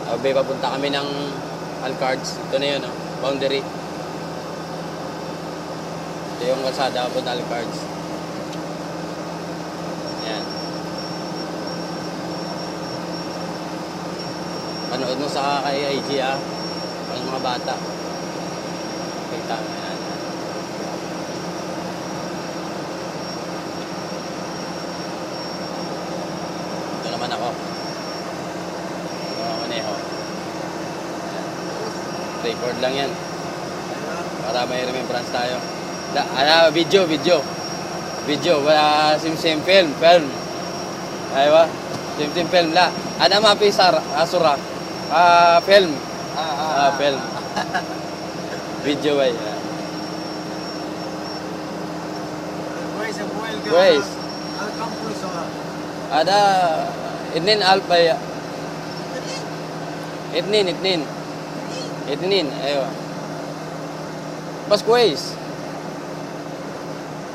Sabi, papunta kami ng Alcards. Ito na yun, oh. Boundary. Ito yung kalsada papunta Alcards. Ayan. Panood mo sa kay IG, ah. Ang mga bata. Kita mo yan. Ito naman ako. Maneho. Record lang yan. Para may remembrance tayo. Video. Wala sim film. Aywa. Sim film la. Ada mapisar asura. Film. Film. Video ay. Guys. Ada inin alpa ya. Itnin, aywa. Pas guys.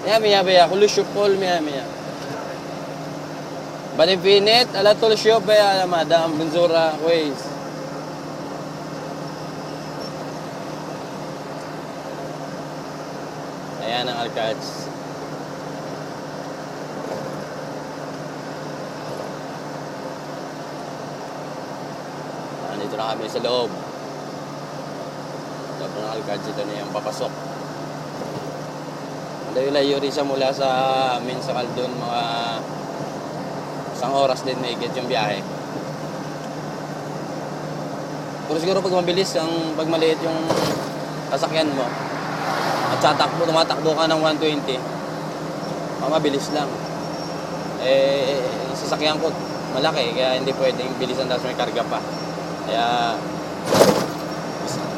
Miya ya kullu shukol miya. Bani pinet ala tul shop ya madam benzura guys. Ayan ang Alcards. Nandito na kami sa loob. Loob ng Alcards, ito na yung papasok. Layo-layo rin siya mula sa amin sa Caldon. Mga isang oras din may higit yung biyahe. Pero siguro pag mabilis, pag maliit yung sasakyan mo, at tumatakbo ka ng 120, mabilis lang. Sasakyan ko malaki, kaya hindi pwedeng bilisan tapos may karga pa. Kaya,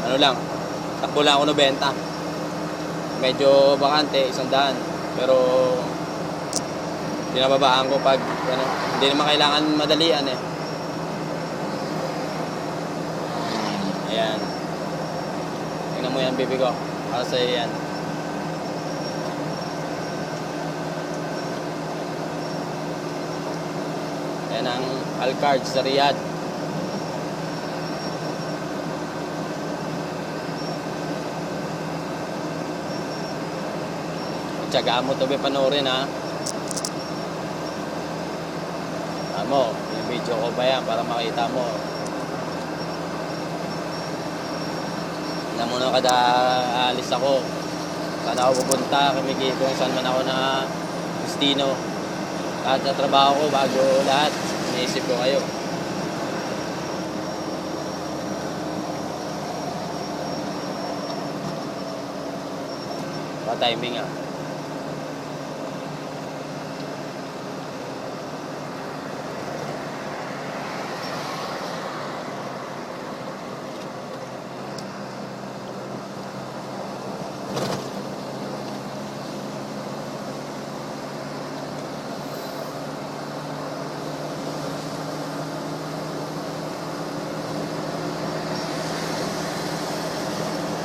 ano lang, takbo lang ako 90. Medyo bakante, 100. Pero, pinababaan ko pag, hindi naman kailangan madalian eh. Ayan. Tingnan mo yan, bibi ko. Para sa'yo yan. Ayan ang Alcards sa Riyadh. Tsagaan mo ito panoorin ha. Amo, yung video ko ba yan para makita mo. Na muna kada alis ako. Saan ako pupunta, kamigi kung saan man ako na destino. Lahat sa trabaho ko, bago lahat, iniisip ko kayo. Pa-timing ah.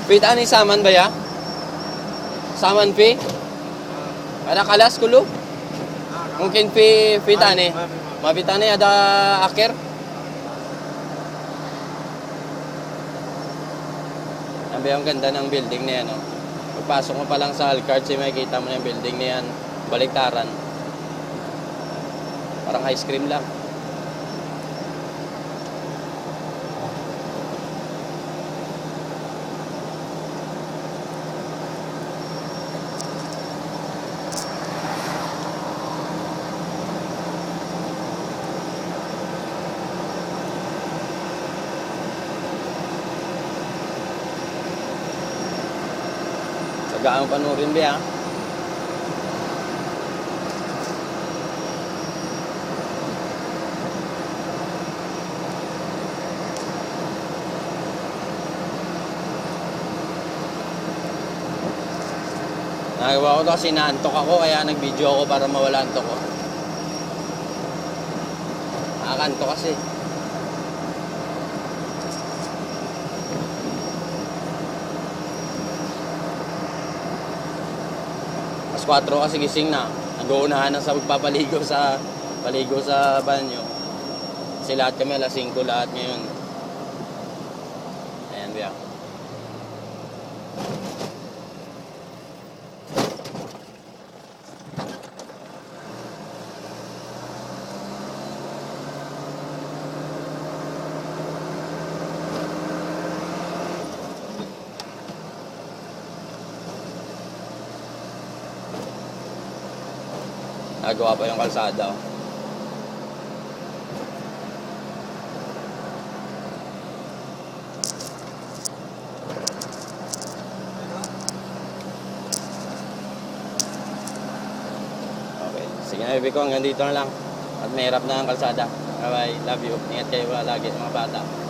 Wait, ano yung saman ba ya? Saman pi? Ada kalas kulo? Mungkin pi tane. Mabitane ada akhir. Sabi ang ganda ng building na yan. Oh. Pagpasok mo pa lang sa Alcards, makikita mo na yung building na yan. Baliktaran. Parang ice cream lang. Sagaang panurin ba yan? Nagawa ko ito kasi naantok ako, kaya nag-video ako para mawala antok ko. Nakakantok kasi. Mas 4 kasi gising na. Nag-uunahan na sa pagpapaligo sa banyo. Kasi lahat kami alas 5 lahat ngayon. kuya. Nagawa pa yung kalsada. Oh. Okay. Sige na, baby ko. Hanggang dito na lang. At mahirap na ang kalsada. Bye-bye. Love you. Ingat kayo lagi mga bata.